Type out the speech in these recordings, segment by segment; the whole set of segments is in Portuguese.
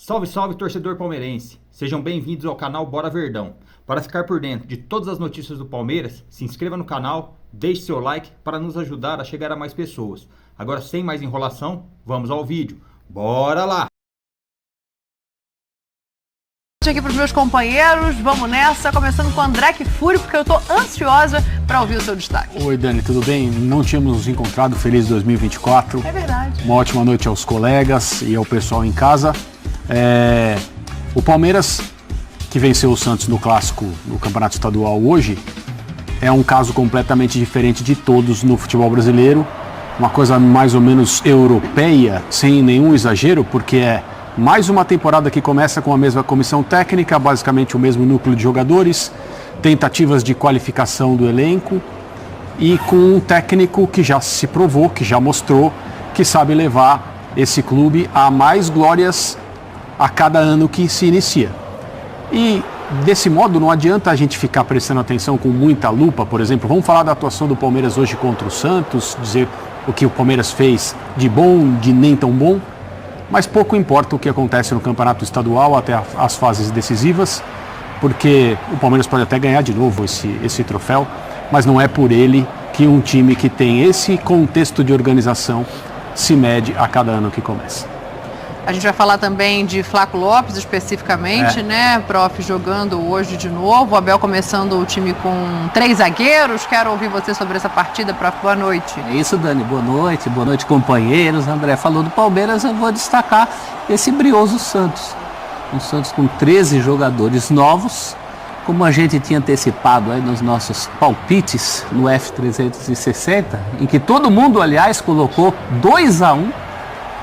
Salve, salve, torcedor palmeirense! Sejam bem-vindos ao canal Bora Verdão. Para ficar por dentro de todas as notícias do Palmeiras, se inscreva no canal, deixe seu like para nos ajudar a chegar a mais pessoas. Agora, sem mais enrolação, vamos ao vídeo. Bora lá! Aqui para os meus companheiros, vamos nessa, começando com o André Kfouri, porque eu estou ansiosa para ouvir o seu destaque. Oi, Dani, tudo bem? Não tínhamos nos encontrado, feliz 2024. É verdade. Uma ótima noite aos colegas e ao pessoal em casa. O Palmeiras, que venceu o Santos no clássico no Campeonato Estadual hoje, é um caso completamente diferente de todos no futebol brasileiro. Uma coisa mais ou menos europeia, sem nenhum exagero, porque é mais uma temporada que começa com a mesma comissão técnica, basicamente o mesmo núcleo de jogadores, tentativas de qualificação do elenco e com um técnico que já se provou, que já mostrou que sabe levar esse clube a mais glórias a cada ano que se inicia. E desse modo não adianta a gente ficar prestando atenção com muita lupa, por exemplo, vamos falar da atuação do Palmeiras hoje contra o Santos, dizer o que o Palmeiras fez de bom, de nem tão bom. Mas pouco importa o que acontece no campeonato estadual até as fases decisivas, porque o Palmeiras pode até ganhar de novo esse troféu, mas não é por ele que um time que tem esse contexto de organização se mede a cada ano que começa. A gente vai falar também de Flaco Lopes especificamente, né? Prof jogando hoje de novo, o Abel começando o time com 3 zagueiros. Quero ouvir você sobre essa partida, Prof. Boa noite. É isso, Dani. Boa noite, companheiros. André falou do Palmeiras, eu vou destacar esse brioso Santos. Um Santos com 13 jogadores novos, como a gente tinha antecipado aí nos nossos palpites no F360, em que todo mundo, aliás, colocou 2-1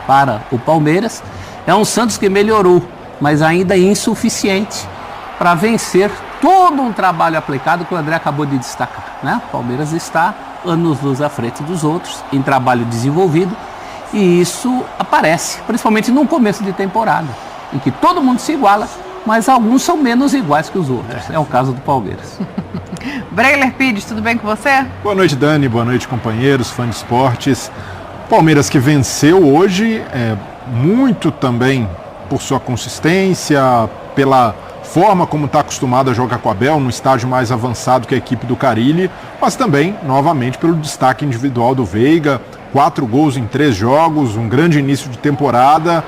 para o Palmeiras. É um Santos que melhorou, mas ainda insuficiente para vencer todo um trabalho aplicado que o André acabou de destacar, né? O Palmeiras está anos-luz à frente dos outros em trabalho desenvolvido, e isso aparece principalmente no começo de temporada, em que todo mundo se iguala, mas alguns são menos iguais que os outros. É o caso do Palmeiras. Breiler Pires, tudo bem com você? Boa noite, Dani. Boa noite, companheiros, fãs de esportes. Palmeiras que venceu hoje, muito também por sua consistência, pela forma como está acostumado a jogar com o Abel, no estágio mais avançado que a equipe do Carille, mas também, novamente, pelo destaque individual do Veiga, 4 gols em 3 jogos, um grande início de temporada.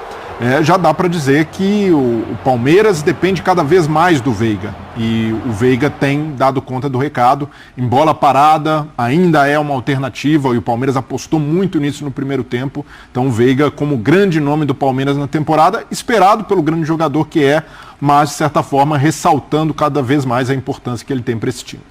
Já dá para dizer que o Palmeiras depende cada vez mais do Veiga, e o Veiga tem dado conta do recado. Em bola parada ainda é uma alternativa, e o Palmeiras apostou muito nisso no primeiro tempo. Então o Veiga como grande nome do Palmeiras na temporada, esperado pelo grande jogador que é, mas de certa forma ressaltando cada vez mais a importância que ele tem para esse time.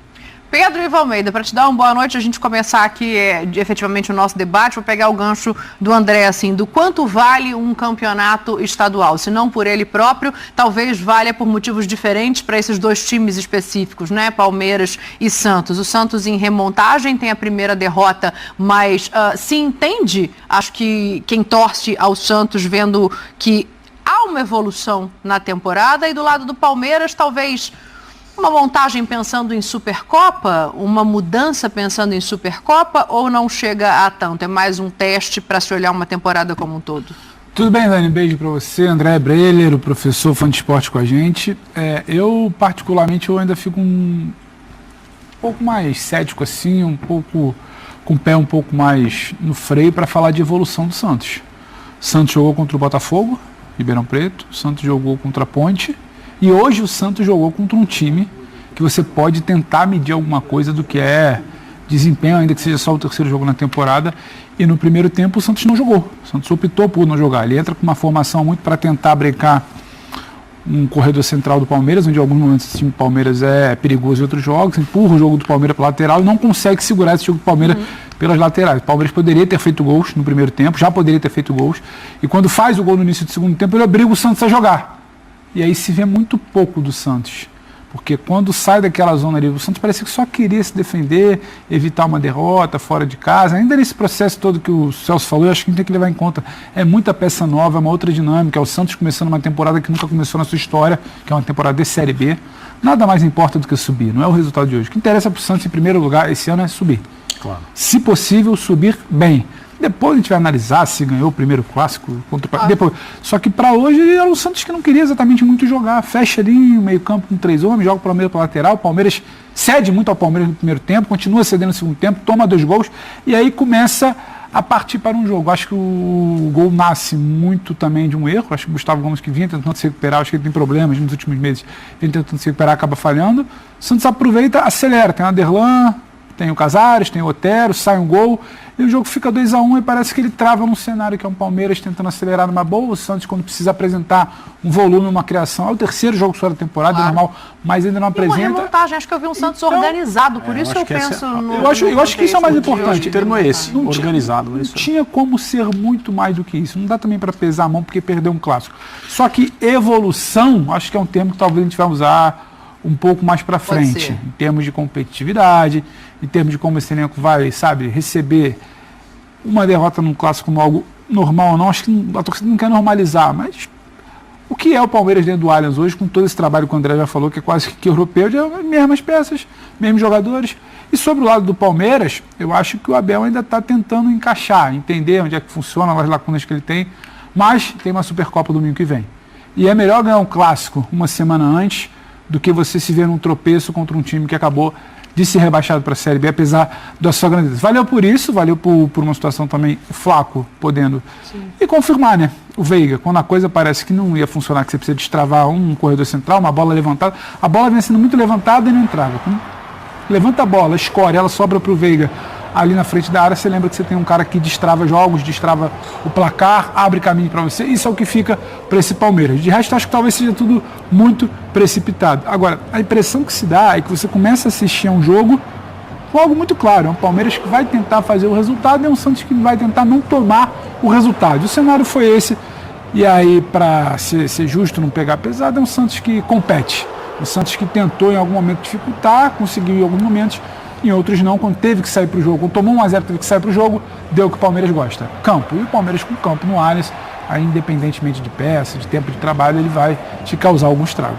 Pedro Ivo Almeida, para te dar uma boa noite, a gente começar aqui efetivamente o nosso debate, vou pegar o gancho do André, assim, do quanto vale um campeonato estadual, se não por ele próprio, talvez valha por motivos diferentes para esses dois times específicos, né, Palmeiras e Santos. O Santos em remontagem tem a primeira derrota, mas se entende, acho que quem torce ao Santos vendo que há uma evolução na temporada, e do lado do Palmeiras, talvez uma montagem pensando em Supercopa, uma mudança pensando em Supercopa, ou não chega a tanto? É mais um teste para se olhar uma temporada como um todo? Tudo bem, Dani? Beijo para você, André Breiler, o professor fã de esporte com a gente. Eu, particularmente, eu ainda fico um pouco mais cético, assim, um pouco com o pé um pouco mais no freio para falar de evolução do Santos. O Santos jogou contra o Botafogo, Ribeirão Preto, o Santos jogou contra a Ponte, e hoje o Santos jogou contra um time que você pode tentar medir alguma coisa do que é desempenho, ainda que seja só o terceiro jogo na temporada. E no primeiro tempo o Santos não jogou. O Santos optou por não jogar. Ele entra com uma formação muito para tentar brecar um corredor central do Palmeiras, onde em alguns momentos esse time do Palmeiras é perigoso em outros jogos, empurra o jogo do Palmeiras para lateral e não consegue segurar esse jogo do Palmeiras pelas laterais. O Palmeiras poderia ter feito gols no primeiro tempo, já poderia ter feito gols. E quando faz o gol no início do segundo tempo, ele obriga o Santos a jogar. E aí se vê muito pouco do Santos, porque quando sai daquela zona ali, o Santos parece que só queria se defender, evitar uma derrota fora de casa. Ainda nesse processo todo que o Celso falou, eu acho que a gente tem que levar em conta, é muita peça nova, é uma outra dinâmica, é o Santos começando uma temporada que nunca começou na sua história, que é uma temporada de Série B. Nada mais importa do que subir, não é o resultado de hoje. O que interessa para o Santos, em primeiro lugar, esse ano é subir. Claro. Se possível, subir bem. Depois a gente vai analisar se ganhou o primeiro clássico contra o depois. Só que para hoje era o Santos que não queria exatamente muito jogar. Fecha ali no meio-campo com 3 homens, joga para o meio para lateral. O Palmeiras cede muito ao Palmeiras no primeiro tempo, continua cedendo no segundo tempo, toma 2 gols e aí começa a partir para um jogo. Acho que o gol nasce muito também de um erro. Acho que o Gustavo Gomes, que vinha tentando se recuperar, acho que ele tem problemas nos últimos meses, vinha tentando se recuperar, acaba falhando. O Santos aproveita, acelera. Tem o Aderlan, tem o Casares, tem o Otero, sai um gol e o jogo fica 2-1 e parece que ele trava num cenário que é um Palmeiras tentando acelerar numa boa. O Santos, quando precisa apresentar um volume, uma criação, é o terceiro jogo só da temporada, é normal, mas ainda não apresenta. Uma remontagem, acho que eu vi um Santos organizado, por isso eu penso no... Eu acho que isso é o mais importante. O termo é esse, organizado. Não tinha como ser muito mais do que isso. Não dá também para pesar a mão porque perdeu um clássico. Só que evolução, acho que é um termo que talvez a gente vai usar um pouco mais para frente, em termos de competitividade, em termos de como esse elenco vai, sabe, receber uma derrota num clássico como algo normal ou não. Acho que a torcida não quer normalizar, mas o que é o Palmeiras dentro do Allianz hoje, com todo esse trabalho que o André já falou, que é quase que europeu, de mesmas peças, mesmos jogadores. E sobre o lado do Palmeiras, eu acho que o Abel ainda está tentando encaixar, entender onde é que funciona, as lacunas que ele tem, mas tem uma Supercopa domingo que vem. E é melhor ganhar um clássico uma semana antes do que você se ver num tropeço contra um time que acabou de ser rebaixado para a Série B, apesar da sua grandeza. Valeu por isso, valeu por uma situação também, o Flaco podendo e confirmar, né? O Veiga, quando a coisa parece que não ia funcionar, que você precisa destravar um corredor central, uma bola levantada, a bola vem sendo muito levantada e não entrava. Levanta a bola, escorre, ela sobra para o Veiga ali na frente da área, você lembra que você tem um cara que destrava jogos, destrava o placar, abre caminho para você, isso é o que fica para esse Palmeiras. De resto, acho que talvez seja tudo muito precipitado. Agora, a impressão que se dá é que você começa a assistir a um jogo com algo muito claro, é um Palmeiras que vai tentar fazer o resultado e é um Santos que vai tentar não tomar o resultado. O cenário foi esse, e aí, para ser justo, não pegar pesado, é um Santos que compete, um Santos que tentou em algum momento dificultar, conseguiu em alguns momentos, em outros não, quando teve que sair para o jogo, quando tomou 1-0, teve que sair para o jogo, deu o que o Palmeiras gosta, campo. E o Palmeiras com campo no Allianz, aí independentemente de peça, de tempo de trabalho, ele vai te causar algum estrago.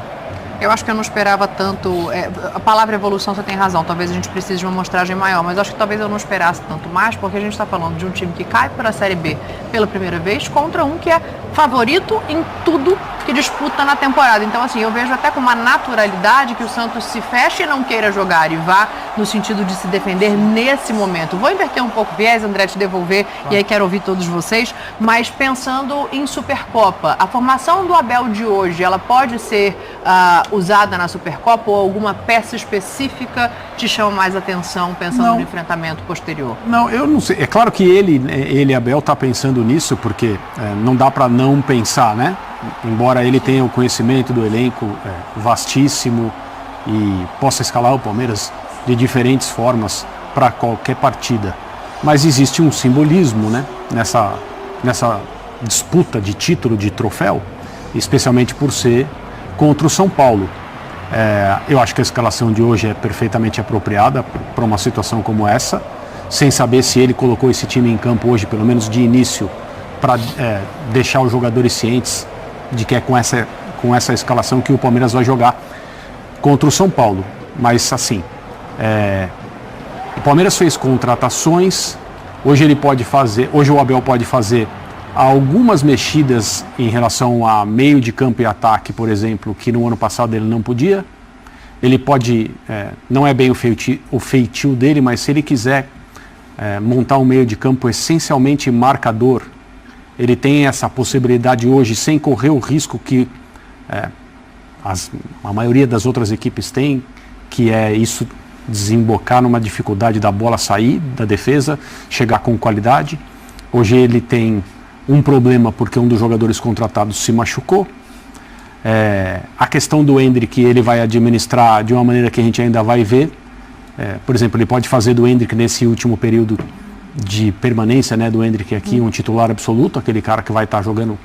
Eu acho que eu não esperava tanto, a palavra evolução você tem razão, talvez a gente precise de uma amostragem maior, mas acho que talvez eu não esperasse tanto mais, porque a gente está falando de um time que cai para a Série B pela primeira vez, contra um que é favorito em tudo que disputa na temporada. Então, assim, eu vejo até com uma naturalidade que o Santos se feche e não queira jogar e vá no sentido de se defender nesse momento. Vou inverter um pouco o viés, André, te devolver, e aí quero ouvir todos vocês, mas pensando em Supercopa, a formação do Abel de hoje, ela pode ser usada na Supercopa ou alguma peça específica te chama mais atenção pensando no enfrentamento posterior? Não, eu não sei. É claro que ele Abel, está pensando nisso, porque não dá para não pensar, né? Embora ele tenha o conhecimento do elenco vastíssimo e possa escalar o Palmeiras de diferentes formas para qualquer partida. Mas existe um simbolismo, né? Nessa disputa de título, de troféu, especialmente por ser contra o São Paulo. Eu acho que a escalação de hoje é perfeitamente apropriada para uma situação como essa, sem saber se ele colocou esse time em campo hoje, pelo menos de início, para deixar os jogadores cientes de que é com essa escalação que o Palmeiras vai jogar contra o São Paulo. Mas assim, o Palmeiras fez contratações, hoje o Abel pode fazer algumas mexidas em relação a meio de campo e ataque, por exemplo, que no ano passado ele não podia. Ele pode, não é bem o feitio dele, mas se ele quiser montar um meio de campo essencialmente marcador, ele tem essa possibilidade hoje, sem correr o risco que a maioria das outras equipes tem, que é isso desembocar numa dificuldade da bola sair da defesa, chegar com qualidade. Hoje ele tem um problema porque um dos jogadores contratados se machucou. A questão do Endrick ele vai administrar de uma maneira que a gente ainda vai ver. Por exemplo, ele pode fazer do Endrick nesse último período de permanência, né, do Endrick aqui, um titular absoluto, aquele cara que vai estar jogando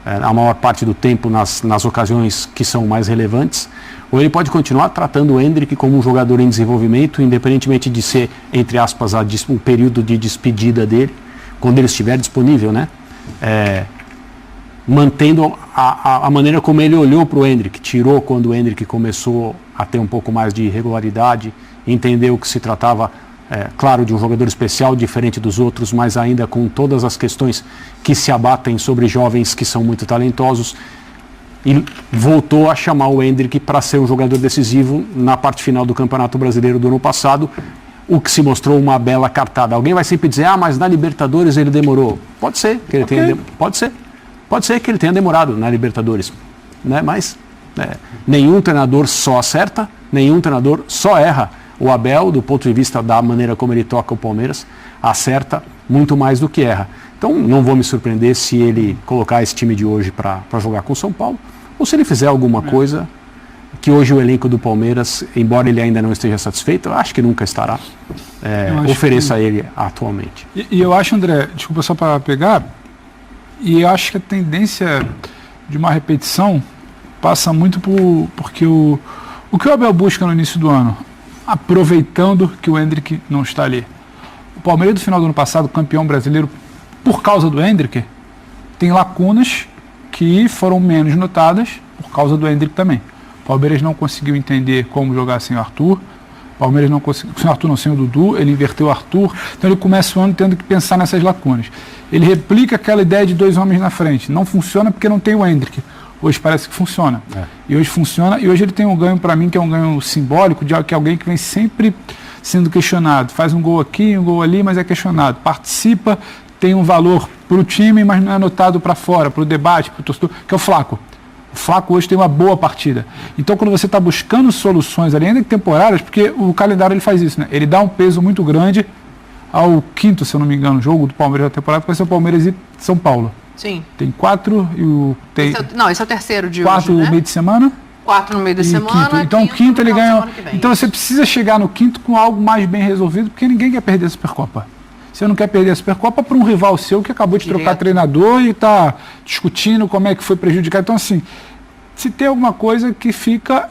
a maior parte do tempo nas ocasiões que são mais relevantes, ou ele pode continuar tratando o Endrick como um jogador em desenvolvimento, independentemente de ser, entre aspas, o período de despedida dele, quando ele estiver disponível, né? Mantendo a maneira como ele olhou para o Endrick, tirou quando o Endrick começou a ter um pouco mais de irregularidade, entendeu que se tratava claro, de um jogador especial, diferente dos outros, mas ainda com todas as questões que se abatem sobre jovens que são muito talentosos. E voltou a chamar o Endrick para ser um jogador decisivo na parte final do Campeonato Brasileiro do ano passado, o que se mostrou uma bela cartada. Alguém vai sempre dizer, mas na Libertadores ele demorou. Pode ser que ele tenha pode ser que ele tenha demorado na Libertadores, né? Mas nenhum treinador só acerta, nenhum treinador só erra. O Abel, do ponto de vista da maneira como ele toca o Palmeiras, acerta muito mais do que erra. Então não vou me surpreender se ele colocar esse time de hoje para jogar com o São Paulo, ou se ele fizer alguma coisa que hoje o elenco do Palmeiras, embora ele ainda não esteja satisfeito, eu acho que nunca estará, ofereça a ele atualmente. E eu acho, André, desculpa só para pegar, e eu acho que a tendência de uma repetição passa muito porque o que o Abel busca no início do ano, aproveitando que o Endrick não está ali. O Palmeiras do final do ano passado, campeão brasileiro, por causa do Endrick, tem lacunas que foram menos notadas por causa do Endrick também. O Palmeiras não conseguiu entender como jogar sem o Arthur. O Palmeiras não conseguiu, sem o Arthur não, sem o Dudu, ele inverteu o Arthur. Então ele começa o ano tendo que pensar nessas lacunas. Ele replica aquela ideia de 2 homens na frente. Não funciona porque não tem o Endrick. Hoje parece que funciona. E hoje funciona, e hoje ele tem um ganho para mim, que é um ganho simbólico, de que é alguém que vem sempre sendo questionado. Faz um gol aqui, um gol ali, mas é questionado. Participa, tem um valor para o time, mas não é notado para fora, para o debate, para o torcedor, que é o Flaco. O Flaco hoje tem uma boa partida. Então, quando você está buscando soluções ali, ainda que temporárias, porque o calendário ele faz isso, né? Ele dá um peso muito grande ao 5º, se eu não me engano, jogo do Palmeiras da temporada, que vai ser o Palmeiras e São Paulo. Sim. Tem 4 e o... Tem esse é o terceiro de 4 hoje, no meio de semana. 4 no meio da semana. Quinto. Então o quinto ele ganha. Então você precisa chegar no quinto com algo mais bem resolvido, porque ninguém quer perder a Supercopa. Você não quer perder a Supercopa para um rival seu que acabou de trocar treinador e está discutindo como é que foi prejudicado. Então, assim, se tem alguma coisa que fica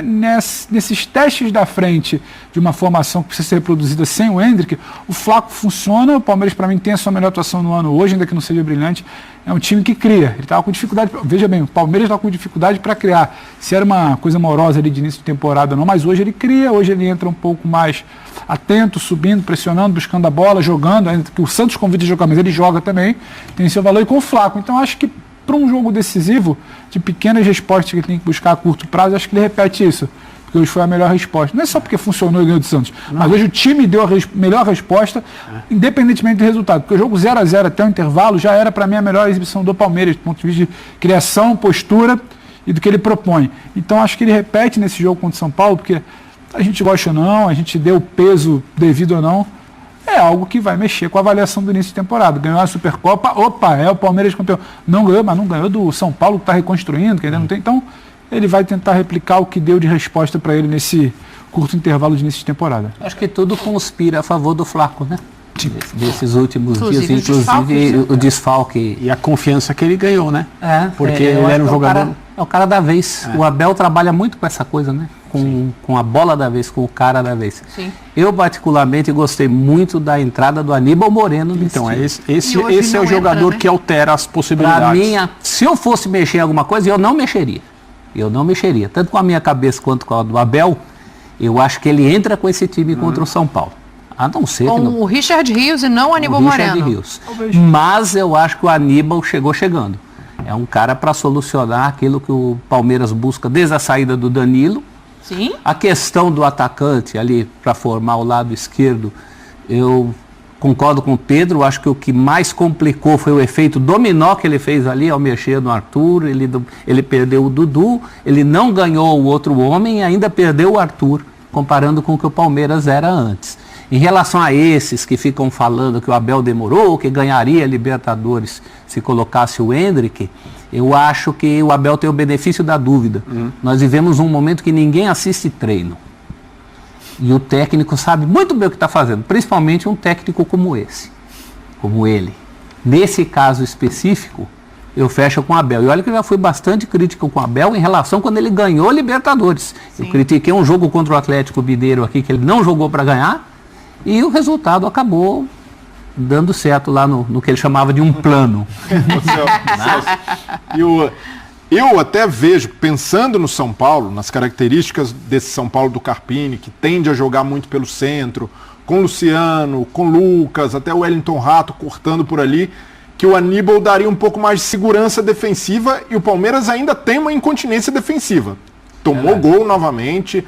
nesses testes da frente de uma formação que precisa ser reproduzida sem o Endrick, o Flaco funciona. O Palmeiras, para mim, tem a sua melhor atuação no ano hoje, ainda que não seja brilhante. É um time que cria. Ele estava com dificuldade. Veja bem, o Palmeiras estava com dificuldade para criar. Se era uma coisa morosa ali de início de temporada, não, mas hoje ele cria, hoje ele entra um pouco mais atento, subindo, pressionando, buscando a bola, jogando. Ainda que o Santos convida a jogar, mas ele joga também, tem seu valor, e com o Flaco. Então acho que para um jogo decisivo, de pequenas respostas que ele tem que buscar a curto prazo, acho que ele repete isso. Porque hoje foi a melhor resposta. Não é só porque funcionou e ganhou do Santos, mas hoje o time deu a melhor resposta, independentemente do resultado. Porque o jogo 0-0 até o intervalo já era, para mim, a melhor exibição do Palmeiras, do ponto de vista de criação, postura e do que ele propõe. Então acho que ele repete nesse jogo contra o São Paulo, porque a gente gosta ou não, a gente deu o peso devido ou não, é algo que vai mexer com a avaliação do início de temporada. Ganhou a Supercopa, é o Palmeiras campeão. Não ganhou, mas não ganhou do São Paulo, que está reconstruindo, que ainda não tem. Então, ele vai tentar replicar o que deu de resposta para ele nesse curto intervalo de início de temporada. Acho que tudo conspira a favor do Flaco, né? Desses últimos dias, inclusive o desfalque. E a confiança que ele ganhou, né? Porque ele era um jogador... É o cara da vez. O Abel trabalha muito com essa coisa, né? Com a bola da vez, com o cara da vez. Sim. Eu, particularmente, gostei muito da entrada do Aníbal Moreno. Então, esse é o jogador, né, que altera as possibilidades. Para mim, se eu fosse mexer em alguma coisa, eu não mexeria. Tanto com a minha cabeça quanto com a do Abel, eu acho que ele entra com esse time contra o São Paulo. A não ser com o Richard Rios e não o Aníbal Moreno. Rios. Mas eu acho que o Aníbal chegou chegando. É um cara para solucionar aquilo que o Palmeiras busca desde a saída do Danilo. Sim. A questão do atacante ali para formar o lado esquerdo, eu concordo com o Pedro, acho que o que mais complicou foi o efeito dominó que ele fez ali ao mexer no Arthur. Ele perdeu o Dudu, ele não ganhou o outro homem e ainda perdeu o Arthur, comparando com o que o Palmeiras era antes. Em relação a esses que ficam falando que o Abel demorou, que ganharia a Libertadores se colocasse o Endrick, eu acho que o Abel tem o benefício da dúvida. Nós vivemos um momento que ninguém assiste treino. E o técnico sabe muito bem o que está fazendo, principalmente um técnico como esse, como ele. Nesse caso específico, eu fecho com o Abel. E olha que eu já fui bastante crítico com o Abel em relação quando ele ganhou a Libertadores. Sim. Eu critiquei um jogo contra o Atlético Mineiro aqui, que ele não jogou para ganhar, e o resultado acabou dando certo lá no que ele chamava de um plano. Eu até vejo, pensando no São Paulo, nas características desse São Paulo do Carpini, que tende a jogar muito pelo centro, com Luciano, com Lucas, até o Wellington Rato cortando por ali, que o Aníbal daria um pouco mais de segurança defensiva e o Palmeiras ainda tem uma incontinência defensiva. Tomou gol novamente,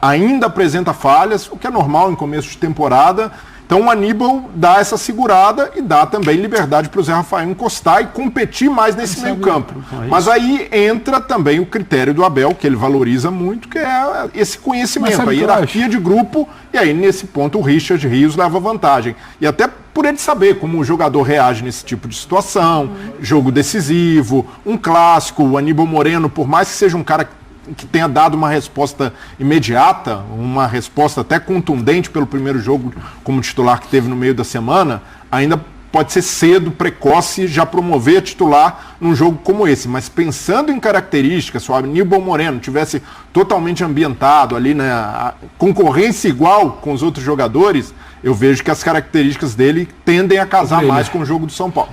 ainda apresenta falhas, o que é normal em começo de temporada. Então o Aníbal dá essa segurada e dá também liberdade para o Zé Rafael encostar e competir mais nesse meio campo. Mas aí entra também o critério do Abel, que ele valoriza muito, que é esse conhecimento, a hierarquia de grupo, e aí nesse ponto o Richard Rios leva vantagem. E até por ele saber como o jogador reage nesse tipo de situação, jogo decisivo, um clássico, o Aníbal Moreno, por mais que seja um cara que tenha dado uma resposta imediata, uma resposta até contundente pelo primeiro jogo como titular que teve no meio da semana, ainda pode ser cedo, precoce, já promover a titular num jogo como esse. Mas pensando em características, se o Aníbal Moreno tivesse totalmente ambientado ali, né, a concorrência igual com os outros jogadores, eu vejo que as características dele tendem a casar mais com o jogo do São Paulo.